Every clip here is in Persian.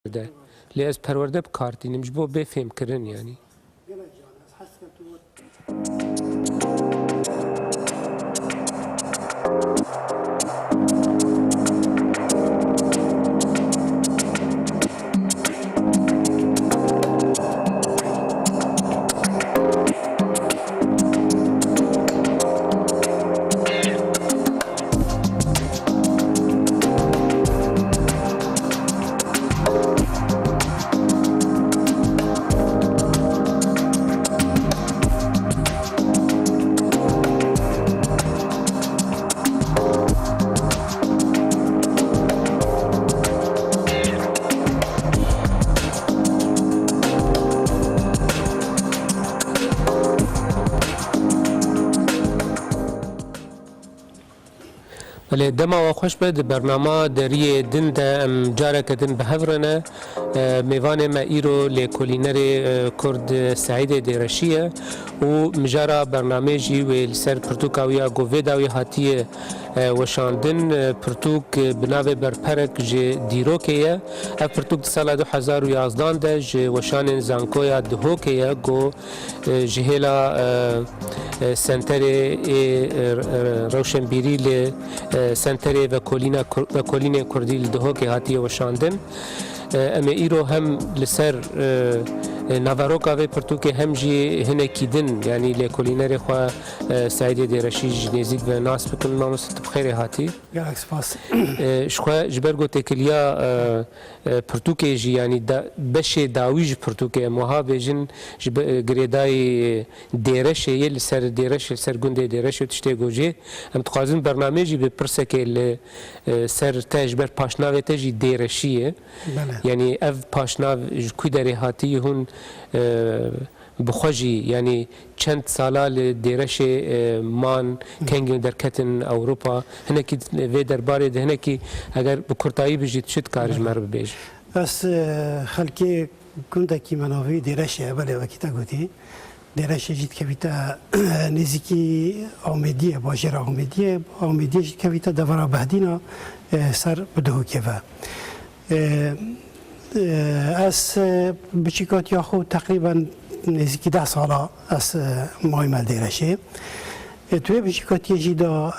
ده لی از پرورده بکارتینم جبو بفهم کرن یعنی ولی دما و خوش بد برنامه دری دن ده جاره کدن به هفرنه میوان ما ایرو لکولینر کرد سعید درشیه و مجارا برنامه جی و سر پرتوکاویا گویداوی هاتیه وشاندن پرتوک بناوی برپرک جی دیروکیه اف پرتوک سال 2011 ده جی وشان زانکویا دهوکیه گو جهیلا سنتر روشنبیری ل سنتر و کلین کردی لدهوکی هاتیه وشاندن اما ایرو هم لسر نواروکا و پرتوک هم جی هنه کیدن یعنی لکولینر خواه سعید درشی نزیک و ناس بکن ما مست بخیر هاتی گلک سپاس شخوا جبرگو تکلیا پرتوک جی یعنی بش داویج پرتوک موها بیجن گریدای درش یل سر درش سر گنده درش تشتی گوجه هم تقازم برنامه جی به پرسکه سر تجبر پاشناوی تجی درشیه یعنی اف پاشناو کوی داری هاتی هون بخوجی یعنی چند ساله درش مان کنگ در کتن اوروپا هنکی و درباره ده هنکی اگر بکرتایی بجید شد کارش مر بیج بس خلکی کنده کی مناوی درشه بله وقتی گویی درشه جید که بیتا نزیکی آمدیه باجر آمدیه جید که بیتا دورا بهدینا سر بدهو که و از بچیکات یا خود تقریبا نزدیکی 10 ساله از مای ملدیرشه توی بچیکاتی جیدا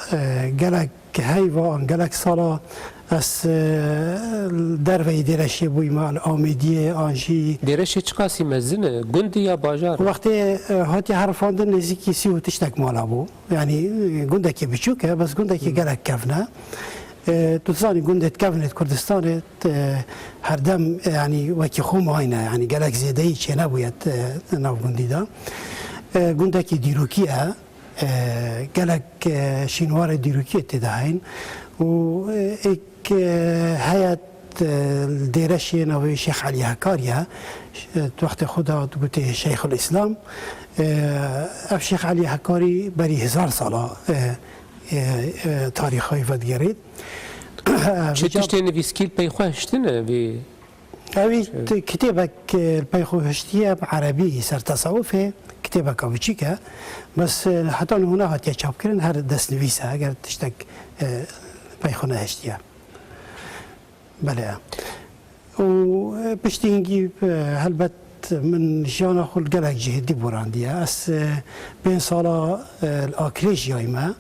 گلک حیوان گلک ساله از دروی دیرشه بوی مال آمیدی آنجی دیرشه چه قاسی مزنه گندی یا باجار وقتی هاتی حرفاندن نزدیکی 30 تشتک مالا بو یعنی گنده که بچوکه بس گنده که گلک کفنه توزانی گندت کفنت کردستان هر دم یعنی وکی خوم آینه یعنی گلک زیادهی چه نباید نو گندی دا گنده که دیروکیه گلک شینوار دیروکیه تداین و ایک هیئت دیرش نوی شیخ علی حکاریه وقت خدا گوته شیخ الاسلام اف شیخ علی حکاری بری 1000 ساله تاریخی ودگرید چه تشتی نویسکیل پیخوشتنه بی اوی کتابک پیخوشتیه عربی سر تصوفه کتابه کاوچیکه بس حتی هنها هاتیه چاپ کردن هر دست نویسه اگر تشتک پیخونه هشتیه بله و پشتینگی البته من جانا خود گلک جهدی براندیه از 5 ساله الاکریج یایمه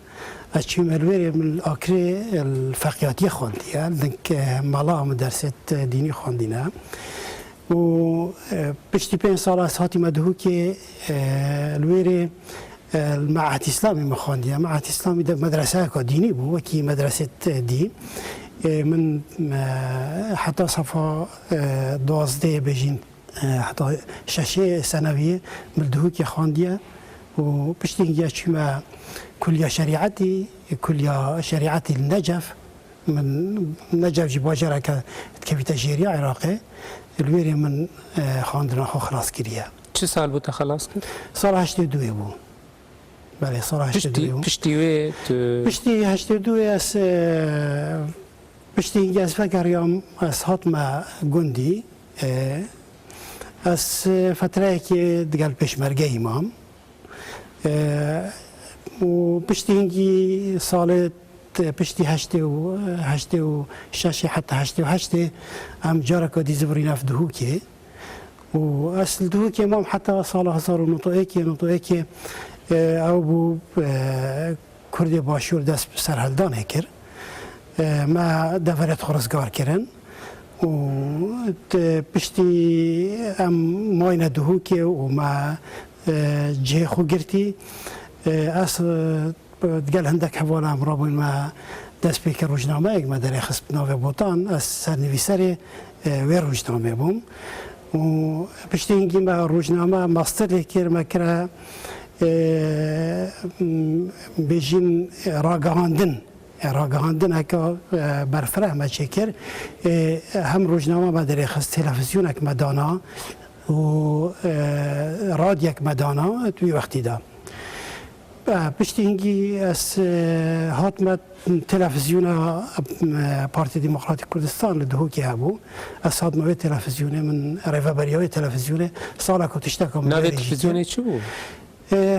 از چی ملوی من الاکری الفقیاتی خواندیه لنک مالا مدرسه دینی خواندینه و پشتی 5 ساله از هاتی مدهو که الویره المعهد اسلامی مخواندیه معهد اسلامی ده مدرسه که دینی بود وکی مدرسه دی من حتی صفحه 12 بجین حتی 6 ثانویه ملدهو که خواندیه و پشتینگی چیما کلیا شریعتی النجف من نجف جی باجره که کبیت جیریا عراقه الویری من خواندن خو خلاص کریه چه سال بود خلاص کرد؟ سال 82 بود بله سال 82 بود پشتی 82 از پشتی اینجا از فکریم از حتما گندی از فتره که دیگر پشمرگه امام و پشتی اینجی سال پشتی هشته و شش حتی هشته و هشته هم جارا که دیزه بری نفت دهوکه و اصل دهوکه ما حتی سال 1901 او بو کردی باشور دست سرهلدان کرد ما دورت خرزگار کردن و پشتی ام ماین دهوکه و ما جه خو گرتی اصل دقل هندك حوالا مرابون ما دست بك روجنامه اك ما دري خص نوفي بوطان از سرنویسر وی روجنامه بوم و پشتینگی ما روجنامه ماستر لکر ما کرا بيجين راگهاندن اکا برفره ما چکر هم روجنامه ما دري خص تلفزيون اك مدانا و راديو اك مدانا توی وقتی دا پشتینگی از هاتمت تلفزیون پارتی دموکراتیک کردستان لدهوکی هبو از هاتموی تلفزیون من ریفابریای تلفزیون سالا کتشتکم ناوی تلفزیونی چی بود؟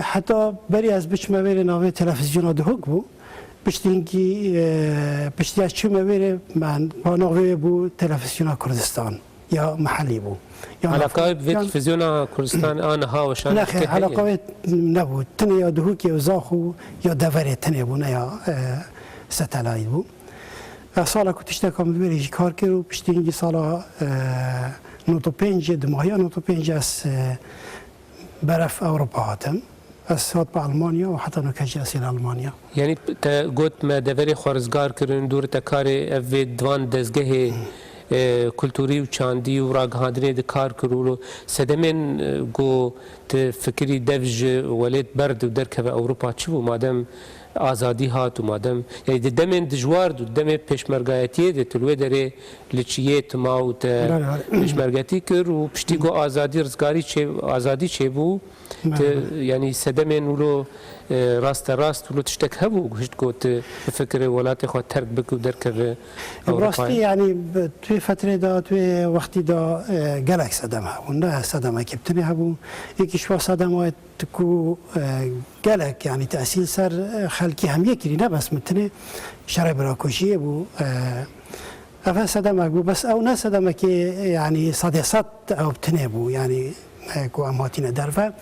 حتی بری از بچ مویر ناوی تلفزیون دهوک بود پشتینگی پشتی از چی مویر من با ناوی بود تلفزیون کردستان یا محلی بود علاقه به تلفزیون کردستان آنها و شان نه علاقه نبود تنه یا دهوکی و زاخو یا دوره تنه بود نه یا ستلایت بود سالا کتشتکم بری کار کرد و پشتینگی سالا 95 دماهی 95 از برف اروپا هاتم از هات با المانیا و حتی نکجی اصیل المانیا یعنی تا گوت ما دوری خورزگار کردن دور تا کار اوی دوان دزگه کلتوری و چاندی و راگهاندنی ده کار کرولو سدمن گو فکری دوج ولید برد و درکه اروپا چی بو مادم آزادی هات و مادم یعنی ده دمن دجوار دو دم پیشمرگایتی ده تلوه داره لچیه تما و پیشمرگایتی کر و پشتی گو آزادی رزگاری چه بو یعنی سدمن ولو راست ولو تشتك هبو هشت قوت بفكر ولاتي خو ترك بكو دركه براستي يعني توي فتره دا توي وقتي دا جالك صدمه ونده صدمه كبتني هبو يكي شو صدمات تكو جالك يعني تأثير سر خلقي هم يكري نه بس متني شرع براكوشي ابو افا صدمه ابو بس او ناس صدمه كي يعني صديصات او بتنبو يعني كو اماتينا درفه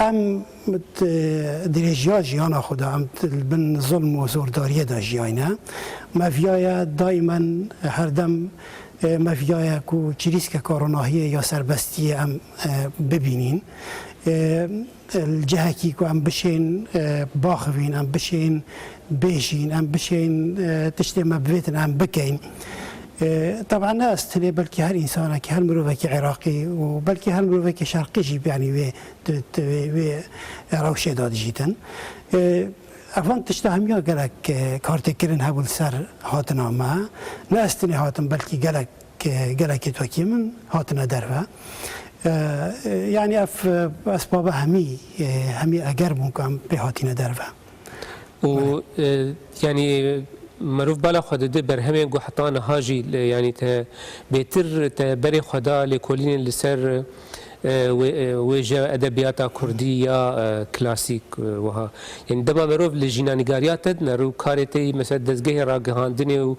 ام درجات جیانا خدا ام بن ظلم و زورداری دا جیانا مافیای دائما هر دم مافیای کو چریسک کاروناهی یا سربستی ام ببینین الجهکی کو ام بشین باخوین ام بشین بیجین ام بشین تشتی مبویتن ام بکین طبعا ناس تني بلكي هالإنسان كي هالمروفك عراقي وبلكي هالمروفك شرقي جيب يعني وي روشة داد جيتن أفهم تشتهم يا قالك كارتي كرن هبول سر هاتنا ما ناس تني هاتن بلكي قالك توكي من هاتنا درفه يعني أسباب همي أجر ممكن بهاتنا درفه و يعني مروف بالا خود ده برهمه گو حتان هاجی یعنی تا بهتر تا بری خدا لکولین لسر وجه ادبیات کردی یا کلاسیک وها یعنی دما مروف لجینانگاریات تد نرو کارتی مثلا دزگه راگهاندنی و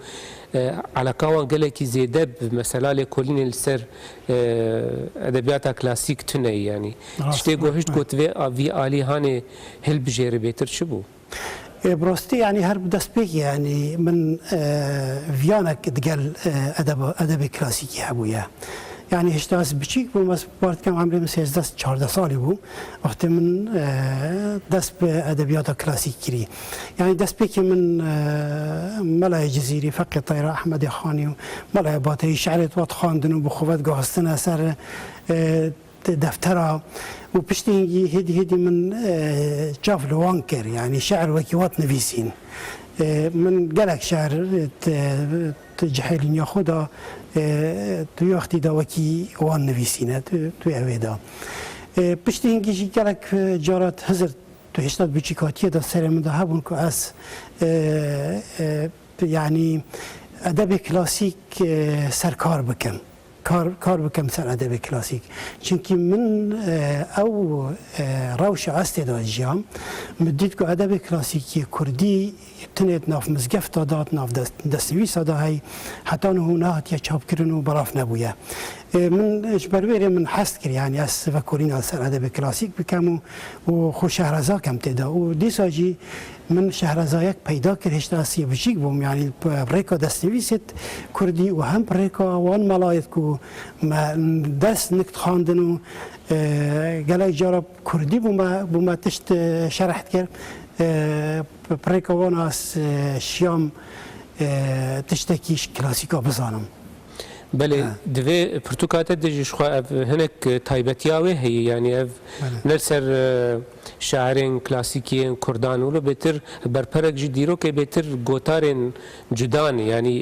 علاقه وان گله کی زیده مثلا لکولین لسر ادبیات کلاسیک تنه یعنی تشتی گو هشت گوت وی آلی هانه هل بجیر بهتر شبو براستي يعني هرب دسبيك يعني من فيانك تقال ادب كلاسيكي هبويا يعني هشتاس بشيك بو مس بارت كم عمري من 13 سالي بو وقت من دس بادبيات كلاسيكي يعني دسبيك من ملاي جزيري فقي طيرة احمد خاني ملاي باتري شعرت وات خاندن بخوات قاستنا سر دفترها وبشتينجي هدي من جاف لوانكر يعني شعر وكيوات نفيسين من قالك شعر تجحيل ياخدها تو وقتي دا وكي وان نفيسين تو اويدا بشتينجي قالك جارات هزر تو هشتاد بچيكاتيه دا سر من دا هبون كو اس يعني ادب كلاسيك سركار بكم کار بکم سر ادب کلاسیک چونکی من او روش استعداد جام مدید که ادب کلاسیکی کردی تنید ناف مزگفت داد ناف دستنویس داهی حتی نه هات یا چاپ کردن و براف نبویه من اجبرویره من حست کرد یعنی از وکولین سر ادب کلاسیک بکم و خوش شهرزا کم تدا و دیساجی من شهرزایک پیدا کرد هشتاسی بچیک بوم یعنی بریکا دستنویست کردی و هم بریکا وان ملایت کو دست نکت خواندن و گلای جارب کردی بوم تشت شرحت کرد بریکا وان از شیام تشتکیش کلاسیکا بزانم بله دوی پرتوکات دجش خو هنک تایبتیاوی هی یعنی اف نرسر شاعرین کلاسیکین کردان ولو بهتر برپرک جدیرو که بهتر گوتارن جدان یعنی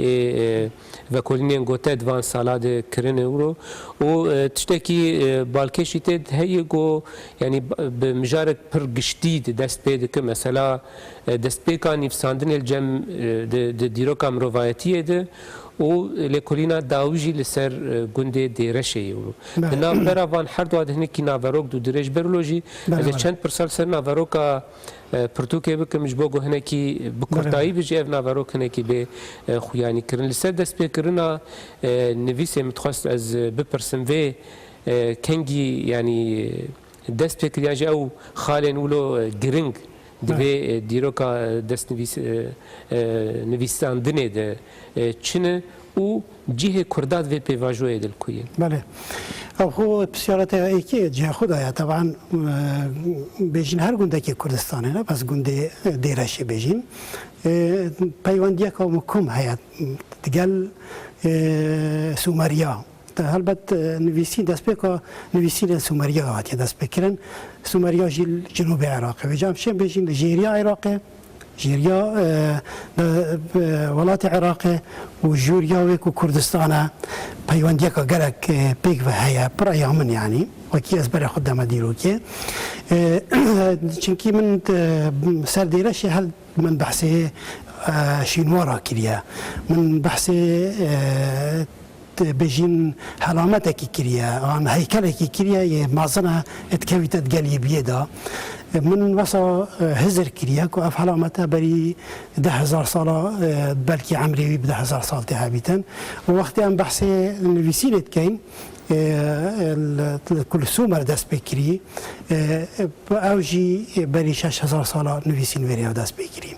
وکولین گوته دوان سالاد کرن ولو و تشتکی بالکشی تد هی گو یعنی بمجارت پر گشتید دست بید که مثلا دست بیکان نفساندن الجم دیرو کام روایتیه ده و لکولینا داویجی لسر گنده دیرشه یورو. ناو براوان هر دو آدمی کی ناوروک دو درج برولوژی از چند پرسال سر ناوروکا پرتوکه بکم جبوگو هنه کی بکرتایی بجی اف ناوروک هنه کی به خویانی کرن لسر دست بکرنا نویسه متخصص از بپرسم و کنگی یعنی دست بکریانج او خالن ولو گرنگ دوی دیروکا دست نویساندنه ده چنه او جیه کرداد و پیواجوه دل کویه. بله. هو بسیارت ایکی جه خدایا طبعا بیشین هر گنده که کردستانه نه بس گنده دیرشه بیشین پیوندیه که مکم هیات دگل سومریا البته نویسی دست به نویسی سومریا هاتی دست بکرن سومریا جنوب عراق و جام شم بیشین جیریا عراق جیریا ولات عراق و جوریا و کردستان پیوندی که گرک پیک و هیا برای من یعنی وکی از برای خود مدیرو که چونکی من سردیرش هل من بحث شینوارا کریه من بحث بجین حلامت کی کریه آن هیکل کی کریه یه مازنه اتکویت گلی بیدا من واسه هزر کریه که اف حلامت بری 10,000 سال بلکه عمری 10,000 سال تهابیتن و وقتی هم بحث نویسینت کین كل سومر دست بکری اوجی بری 6,000 سال نویسین وری دست بکری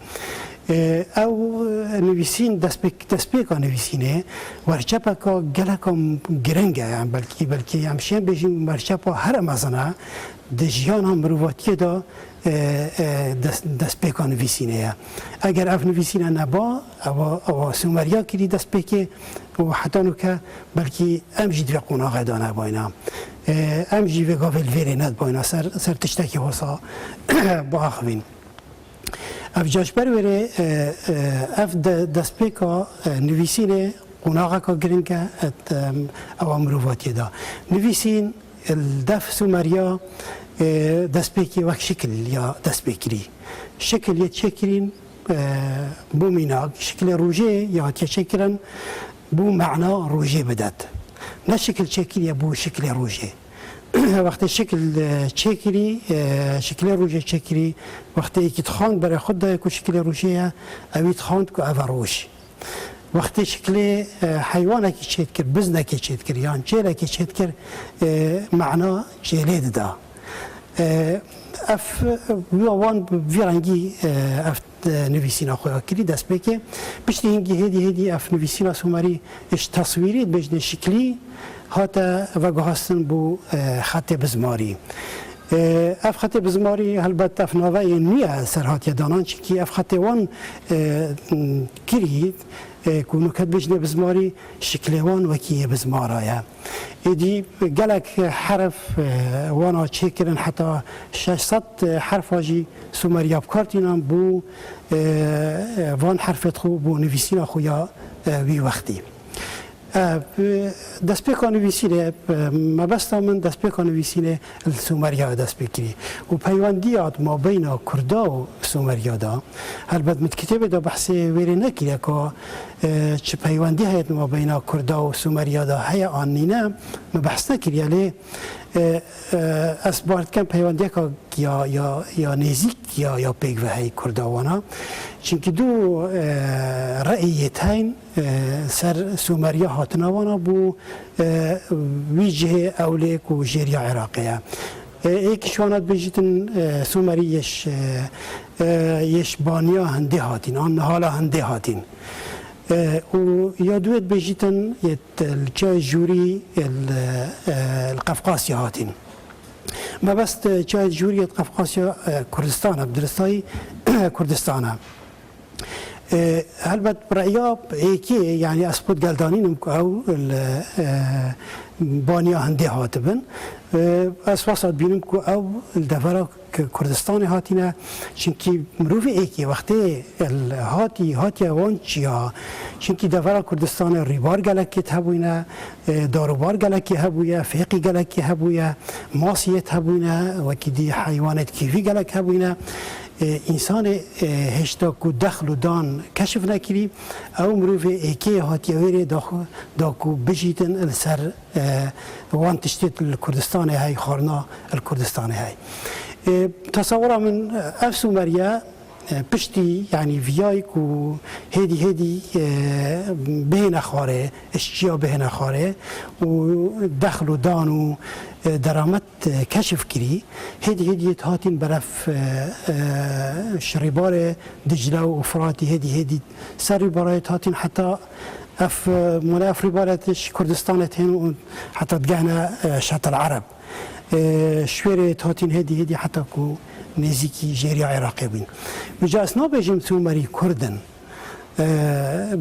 او نویسین دست بیکا نویسینه ورچپا که گلکم گرنگه یعنی بلکه همشین بیشین ورچپا هر مزنه دجیان هم مروواتی دا دست بیکا نویسینه اگر اف نویسینه نبا او سومریا کری دست بیکه و حتی نو که بلکه امجی دوی قناغه دا نباینا امجی وی گاول ویره ند باینا سر تشتکی حسا با اخوین اف جاشبر وره اف دست بیکا نویسینه قناغه که گرنگه او مروواتی دا نویسین الدف سومریا دست بیکی وقت شکل یا دست بیکری شکل یا چکرین بو میناگ شکل روژه یا چکرن بو معنا روژه بدد نه شکل چکری یا بو شکل روژه وقتی شکل چکری شکل روژه چکری وقتی که تخوان برای خود داره که شکل روژه اوید خواند که او روش وقتی شکل حیوانه که چید کرد بزنه که چید کرد یا چیره که چید کرد معنا جلید دا اف وان ویرانگی اف نویسینا خواه کری دست بکه بشتی هنگی هدی اف نویسینا سوماری اش تصویری بجن شکلی هاتا وگهاستن بو خط بزماری اف خط بزماری البته اف نوعی نیه سرهات دانان چی اف خط وان کرید كونو كد بجنه بزماري شكلوان وكيه بزمارايا ادي قالك حرف وانا تشكرن حتى 600 حرف اجي سومريا بكارتينا بو وان حرف خو بو نفيسينا خويا وي وقتي دست به کانویسینه مبستا من دست به کانویسینه سومریا دست بکری و پیوندیات ما بین کردا و سومریا دا البته متکتب دا بحث ویری نکیه که چه پیوندی هست ما بین کردا و سومریا دا هی آنینه مبحث نکریه لی اسبارت کم پیوندی که یا نزیک یا پیگ و هی کرداوانا چونکه دو رأیتین سر سومریا هاتناوانا بو ویجه اولیک و جیریا عراقیه ایک شوانات بجیتن سومریش یش بانیا هنده هاتین آن حالا هنده هاتین و یادویت بجیتن الجای جوری القفقاسیا هاتین ما بس جای جوری قفقاسیا کردستان بدرستای کردستانه البته برای ایکی یعنی اسپود گلدانیم که او بانیا هنده هاتبن اساسات بینیم که او دفرا کردستان هاتینه چونکی مروف ایکی وقتی هاتی وان چیا چونکی دفرا کردستان ریبار گلکت هبوینه داروبار گلکی هبویه فیقی گلکی هبویه ماسیت هبوینه و دی حیوانات کیفی گلک هبوینه انسان هشتا کو دخل و دان کشف نکری او مروف ایکی هاتیویری دا کو بجیتن سر وان تشتیت الکردستان های خارنا الکردستان های تصورا من افسو مریا پشتی یعنی ویای کو هدی بین خاره اشیا بین خاره و دخل و دان و درآمد کشف کری هدی هاتین برف شریبار دجله و افراتی هدی سری برای هاتین حتی منافری بارتش کردستان تین حتی دگهنا شط العرب شويرة هاتين هدي حتى كو نزيكي جيريا عراقي بين بجاس نابجم سومري كردن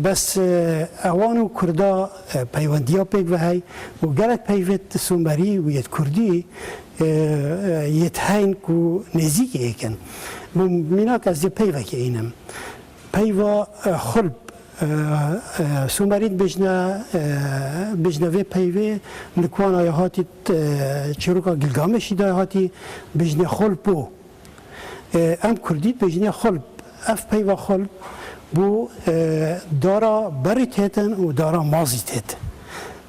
بس اوانو كردا پیوندیا پیگ و هی و گلک پیوت سومری و یت کردی یت هین کو نزیک ایکن مناک از پیوه که اینم پیوا خلب سومرید بجنا و پیوه نکوان آیهاتی چروکا گلگامشی دایهاتی بجنا خلبو ام کردید بجنا خلب اف پیوا خلب بو دارا بری تیتن و دارا مازی تیت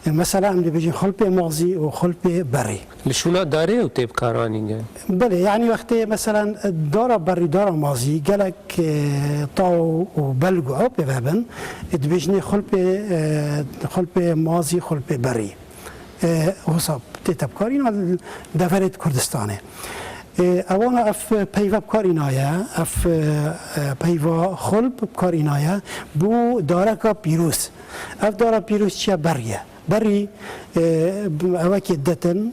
مثلا هم بيجي خلبه ماضي وخلبه بري لشونا داري و تيب كارانينجا بله يعني وقتی مثلا دارا بري دارا ماضي قالك طاو وبلغو او ببابن بيجني خلبه ماضي خلبه بري حساب تيتب كارين دفرت كردستانه اوانا اف پیوا بکارینایا اف پیوا خلب بکارینایا بو دارکا پیروس اف دارا پیروس چیه بریه بری اوکی دتن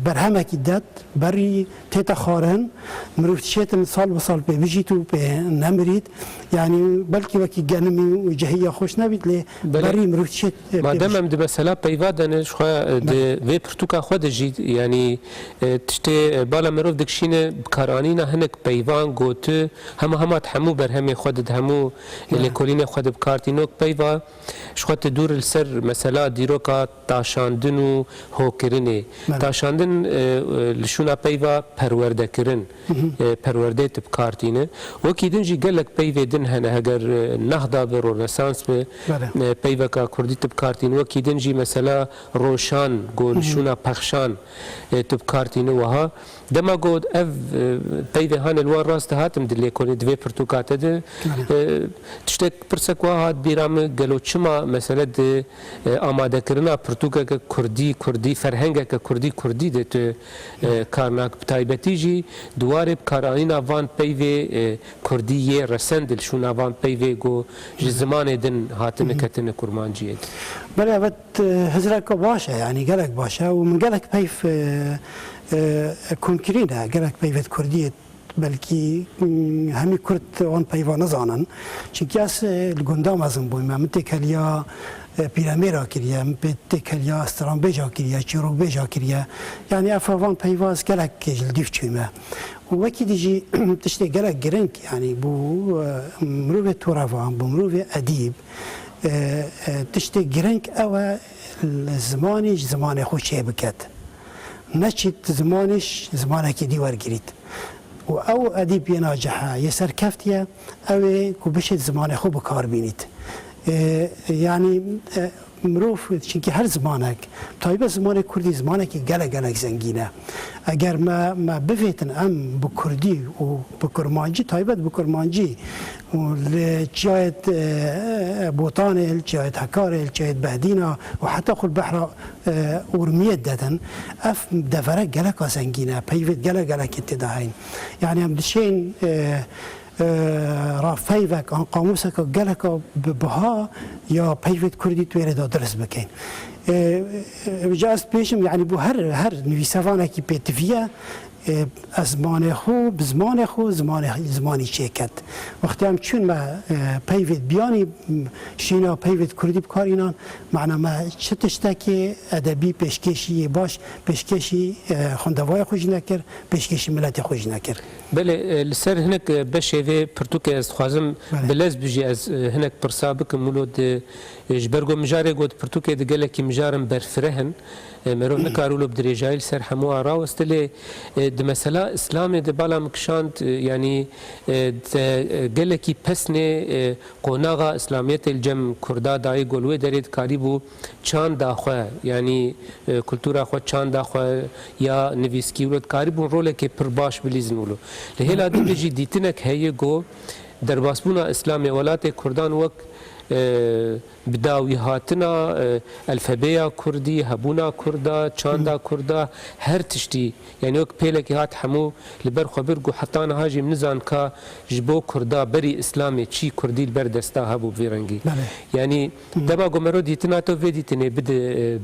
برهمکی دت بری تیتا خارن مروفت شیتن سال به سال به بجیتو به نمرید یعنی بلکی وکی گنمی و جهیه خوش نبید لی بری مروفت شیت مادام هم ده مثلا پیوا دانش خواه ده وی پرتوکا خود جید یعنی تشتی بالا مروف دکشینه بکارانینا هنک پیوان گوتو همه تحمو برهمی خود همو لکولین خود بکارتینوک پیوا شخوت دور السر مثلا دیروکا تاشاندن و هوکرنه تاشاندن لشونا پیوا پرورده کرن پرورده تب کارتینه وکی دنجی گلک پیوه دن هنه اگر نهضه به رنسانس به پیوا که کردی تب کارتین وکی دنجی مثلا روشان گو لشونا پخشان تب کارتینه وها دما گود اف پیوه هان الوان راست هاتم دلی کنی دوی پرتوکاته ده تشتک پرسک واحد بیرام گلو چما مثلا ده آماده کرنا پرتوکا که کردی فرهنگ که کردی ده تو کارناک بتایبتی جی دواره بکارانین آوان پیوه کردی یه رسند لشون آوان پیوه گو زمان دن هاتن کتن کرمان جید بله اوت هزرک باشه یعنی گلک باشه و من گلک پیف کنکرینه گلک پیوت کردیت بلکی همی کرد آن پیوا نزانن چونکه از گندام ازم بویم من تکلیا پیرامیرا کریه من تکلیا استران بجا کریه چروک بجا کریه یعنی افوان پیواز گلک جلدیف چیمه و وکی دیجی تشتی گلک گرنگ یعنی بو مروف توروان بو مروف ادیب تشتي جرنك أو زمانش زمان خوش بكت نشيت زمانش زمانك دي ورقريت او ادیب ناجحه یه سرکفتیه او کوبشت زمان خوب کار بینید یعنی مروف چونکه هر زمانک تایبه زمان کردی زمانکی گله زنگینه اگر ما بفیتن ام بکردی و بکرمانجی تایبت بکرمانجی و لجایت بوطانه لجایت هکاره لجایت بهدینا و حتی خود بحر ورمیت دادن اف دفره گله که زنگینه پیوت گله کتی داهین یعنی هم دشین رافیوک آن قاموسک گلک بها یا پیوت کردی توی دا درست بکن. جاست پیشم یعنی بو هر نویسوانه کی پیتویه زمان خو زمانی چیکت وقتی هم چون ما پیوت بیانی شینا پیوت کردی بکارینان معنا ما چه تشتکی ادبی پیشکشی باش پیشکشی خوندوای خوش نکر پیشکشی ملت خوش نکر بله لسر هناك بشيفي برتوكي از خوازم بلاز بيجي از هناك برسابك مولود جبرگو مجاري قد برتوكي دقالك مجارم برفرهن مرو نكارولو بدريجايل سر حمو عراو استلي د مسألة اسلامي د بالا مكشانت يعني قالك پسني قوناغا اسلامية الجم كردا داي قولوه داريد كاريبو چان داخوه يعني كولتورا خو چان داخوه يا نويسكي ولد كاريبو رولك پرباش بليزنولو لهلا دي بيجي ديتنك هي جو درباسبونا اسلامي ولات كردان وك بداوی هاتنا الفبیا کردی هبونا کردا چاندا کردا هر تشتی یعنی وک پیلکی هات همو لبر خبر گو حتی نهاجم نزان کا جبو کردا بری اسلامی چی کردی لبر دستا هبو ویرنگی یعنی دبا گمرو دیتنا تو ویدیتنی بد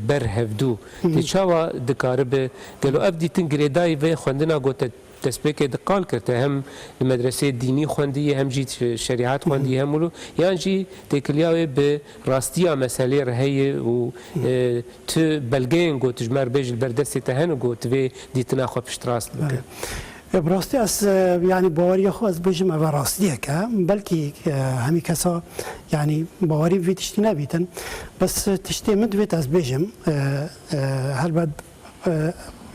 بر هفدو تچاوا دکارب گلو اف دیتن گریدای و خوندنا گوت تسبيك دقال كرته هم المدرسة الدينية خواندية هم جيت شريعات خواندية هم ولو يعني جي تكلياوي براستيا مسألة رهي و ت بلغين قو تجمر بيج البردسة تهن قو تفي ديتنا خو بشتراست بك براستی از یعنی باوری خو از بجم او راستیه که بلکه همی کسا یعنی باوری ویتشتی نبیتن بس تشتی مدویت از بجم هر بعد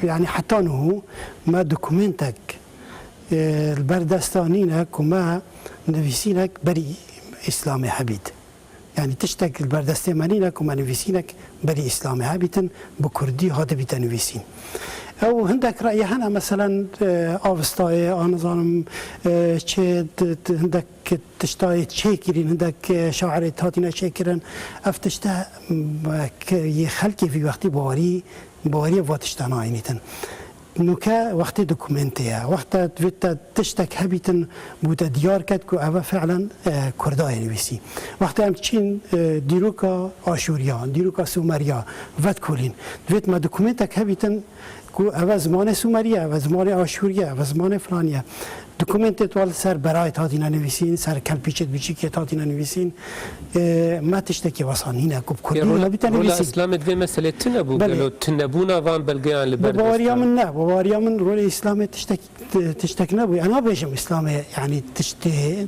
يعني حتى انه ما دوكومنتك البردستانينك وما نفسينك بري اسلامي حبيت يعني تشتك البردستانينك وما نفسينك بري اسلامي حبيتن بكردي هذا بتنفسين او عندك راي هنا مثلا اوستاي انا ظالم عندك تشتاي تشيكرين عندك شاعر هاتينا شيكرن افتشتا يخلكي في وقت بواري واتشتانا عينيتن نوكا وقت دوكومنتيا وقت تويتا تشتك هبيتن بودا ديار كد كو اوا فعلا كرداي نويسي وقت ام تشين ديروكا اشوريا ديروكا سومريا وات كولين تويت ما دوكومنتك هبيتن كو اوا زمان سومريا و زمان اشوريا و زمان فلانيا دوكومنت توال سر برايت هاتينا نويسين سر كالبيچت بيچيك هاتينا نويسين ما تشتكي وصانينا كوب كردي هبيتن نويسين الاسلام دي مساله تنبو قالوا تنبونا فان بلغيان لبردستان بواريا من رول الاسلام تشتك نبو انا بيجم اسلام يعني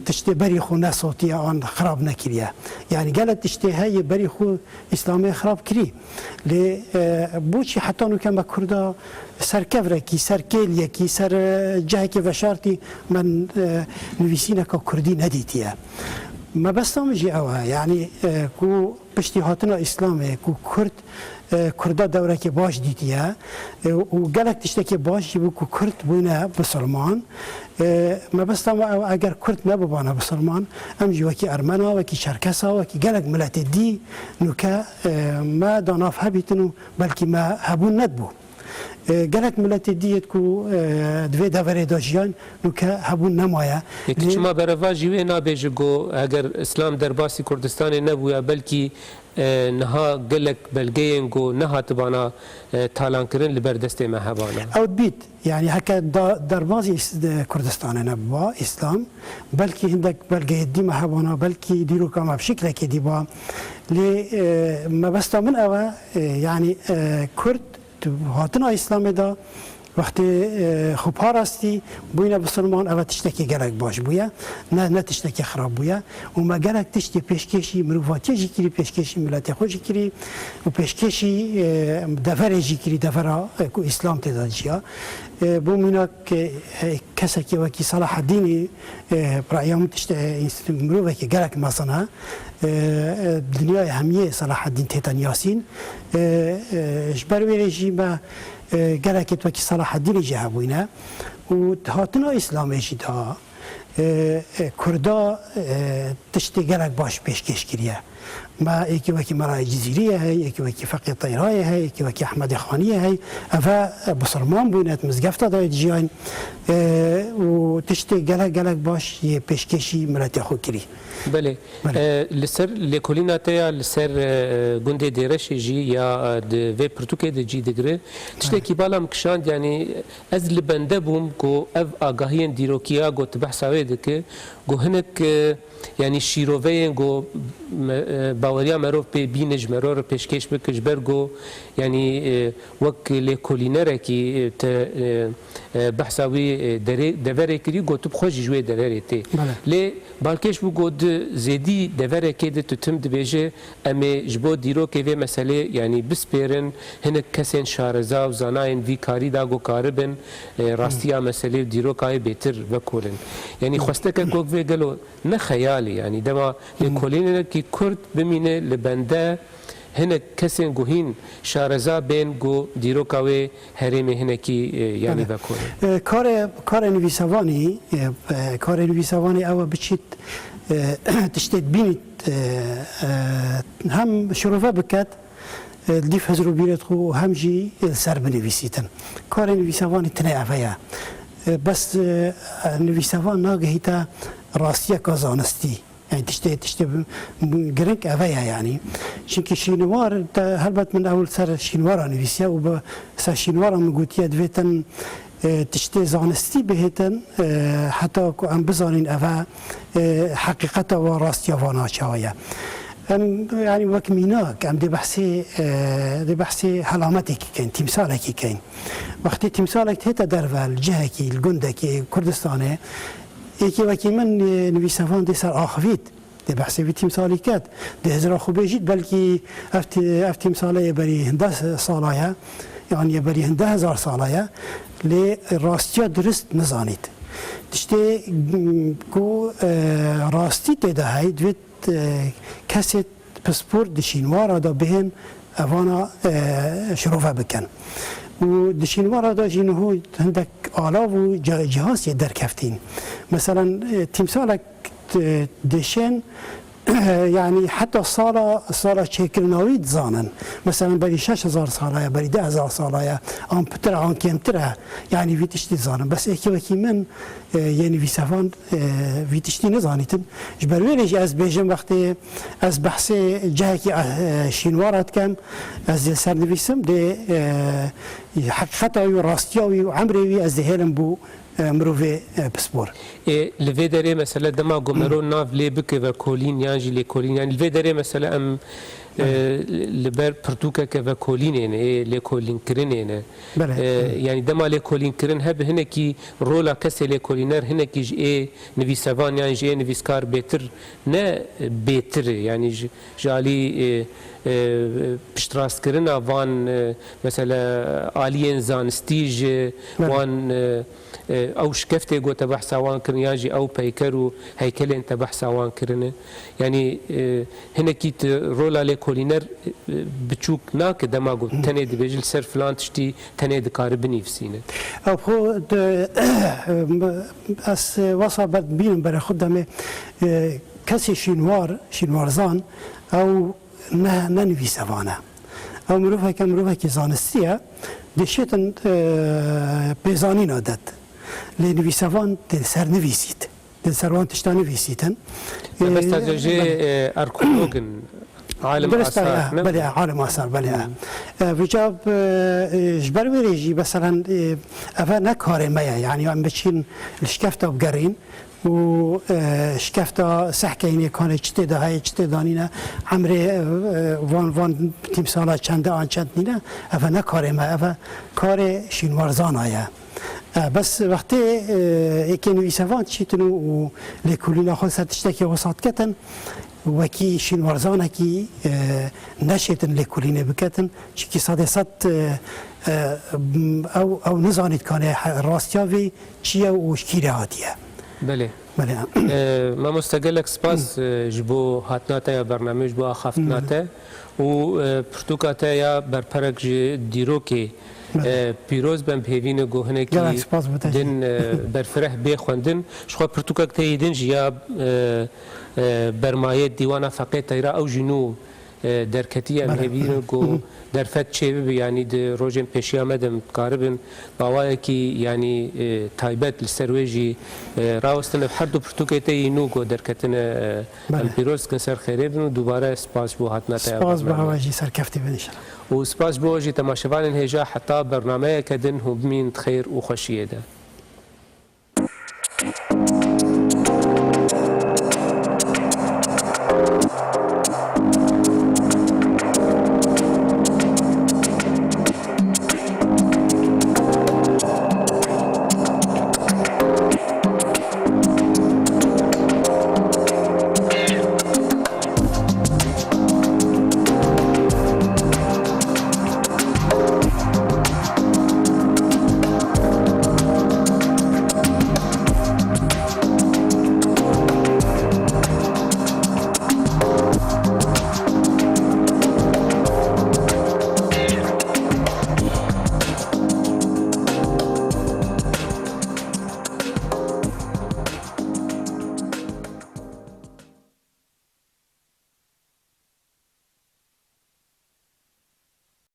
تشتي بري خو ناس صوتيه ان خراب نكريا يعني قالت تشتي هاي بري خو اسلامي خراب كري ل بوشي حتى انه كان كردا سر كفركي سر كيليكي سر جهكي وشارتي من نويسينك كردي نديتيا ما بس تمجي أوها يعني كو بشتيهاتنا إسلامي كو كردا دورة كي باش ديتيا وقالك تشتكي باش يبو كو كرد بوينا بسلمان ما بس تم أجر كرد نبوانا بسلمان أمجي وكي أرمنا وكي شركسا وكي قالك ملات دي نوكا ما داناف هبيتنو بلكي ما هبون ندبو قالك ملت ديت كو دوي دافري داجيان نوكا هبون نمايا يكش ما برواجي وين بيجو اگر اسلام درباسي كردستان نبويا بلكي نها قالك بلغين جو نها تبانا تالان كرن لبردستي ما هبانا او بيت يعني هكا دربازي كردستان نبوا اسلام بلكي عندك بلغي دي ما هبانا بلكي ديرو كما بشكل كدي با لي ما بس من اوا يعني كرد هاتنا اسلام دا وقتی خوب هستی بوینا بسرمان اول تشتکی گرگ باش بویا نه تشتکی خراب بویا و ما گرگ تشتی پیشکشی مروفاتی جی کری پیشکشی ملت خوشی کری و پیشکشی دفر جی کری دفرا کو اسلام تدادجیا بو مینا که کسی که وکی صلاح الدین برایام تشت مروفه که گرگ مثلا دنیای همیه صلاح الدین تیتان یاسین جبروی رژیم گرکت وکی صلاح الدین جه بوینه و هاتنا اسلامی جدا کردا تشتی گرک باش پیشکش کریه ما یکی وکی مرای جزیریه هی یکی وکی فقی طیرای هی یکی وکی احمد خانیه هی افا بسرمان بوینت مزگفت داید جیان و تشتی گلک باش یه پیشکشی ملت خو کری بله لسر لکولینا تیا لسر گنده دیرش جی یا و پرتوکه دی جی دگره تشتی کی بالام کشاند یعنی از لبنده بوم کو اف آگاهی دیروکیا گو تبحثاوی دکه گو هنک یعنی شیروین گو باوریا مرو به بینج مرو پیشکش بکش برگو یعنی وک لکولینره کی ت بحثاوی دوره کری گو تو خوش جوی دوره تی لی بالکش بو گود زیدی دوره کده تو تم دبیجه امی جبو دیرو که وی مسئله یعنی بسپیرن هنک کسین شارزا و زناین وی کاری دا گو کاربن راستیا مسئله دیرو کای بهتر وکولن یعنی خواسته که گو وی گلو نه خیالی یعنی دما لکولینره کی کرد بمینه لبنده هنک کسین گوهین شارزا بین گو دیرو کاوی هریم هنکی یعنی بکنه کار نویسوانی او بچیت تشتید بینید هم شروفه بکد لیف هزرو بیرد خو هم جی سر بنویسیتن کار نویسوانی تنه اویا بس نویسوان ناگهی تا راستیه کازانستی يعني تشتي جرينك أفيا يعني شنك شينوار هلبت من أول سر شينوارا نفسيا وبس شينوارا مقوتيا دفيتن تشتي زانستي بهتن حتى عم بزانين أفا حقيقة وراستيا وانا شوية يعني وك ميناك عم دي بحثي حلامتك كاين تمثالك كاين وقت تمثالك هتا درفا الجهكي الجندكي كردستاني یکی وکی من نویسنده دی سر آخوید دی بحثی وی تمثالی کرد دی هزار خوب بجید بلکی اف تمثالی بری 11 ساله یعنی بری 10000 ساله لی راستیا درست نزانید دشتی کو راستی تده های دوید کسی پسپورت دشینوارا دا بهن اوانا شروفه بکن و دشینوارا دا جنهو هندک آلا و جهاز در کفتین مثلا تمثالك دشين يعني حتى صالة شكلناوي تزانن مثلا بري 6000 صالة بري 10000 صالة ام بتر عن كمترها يعني في تشتي زانن بس اكي وكي من يعني في سفان في تشتي نزانيتن جبرويلش از بيجم وقتي از بحثي جهكي شينوارات كان از سر نويسم دي حقيقة وراستياوي وعمري از هلم بو مروفي بسبور الفيدري مثلا دما قمرو ناف لي بك وكولين يانجي لي كولين يعني الفيدري مثلا ام لبر برتوكا كفاكولين يعني لي كولين كرين يعني دما لي كولين كرين هب هنكي رولا كسي لي كولينر هنكي جي نفيسافان يعني جي نفيسكار بيتر نا بيتر يعني جالي بشتراس كرنا وان مثلا آلين زانستيج وان او شكفتي جو تبع سوان كرن ياجي او بيكرو هيكلين تبع سوان كرن يعني هنكي رولا لي كولينر بتشوك ناك دماغو تني دبجل سر فلان تشتي تني دكار بنيفسينه او خو اس وصل بين برا خدمه كسي شينوارزان او ننوي سوانا او مروفه كي زانستيه دشيتن بيزانين عادت لنوي سوان سر نويسيت سروان تشتا نويسيتن بس تجي اركولوجن عالم آثار بله عالم آثار بله وجاب جبر ویریجی مثلا اول نکاره میا یعنی ام بچین الشکفت بگرین و شکفتا سحکینی کانه چته ده های چته دانینا عمره وان تیم سالا چنده آن چند نینا افا نکاره ما افا کار شینوارزان آیا بس وقتی اکی نویسوان چیتنو و لکولینا خود سرتشتکی وسط کتن وکی شینوارزان کی نشیتن لکولینه بکتن چی صد او نزانید کانه راستیاوی چیه و شکیره هاتیه بله بله ما مستقلك سپاس جبو هاتناتا یا برنامج بو خفتناتا و پرتوکاتا یا برپرک دیروکی پیروز بن پیوین گوهنه کی دن برفره بخوندن شخوا پرتوکاک تاییدن جیا برمایه دیوان فقیه تایرا او جنو درکتی ام هیوین گو درفت چه یعنی د روزن پیشی آمدم کاربن باوای کی یعنی تایبت لسرویجی راوستن هر دو پرتوکیت اینو گو درکتن ام پیروز کنسر خیره بن و دوباره سپاس بو هاتنا تا سپاس بو هواجی سرکفتی بنش و سپاس بو جی تماشاوان هجا حتی برنامه کدن هم من خیر و خوشیه ده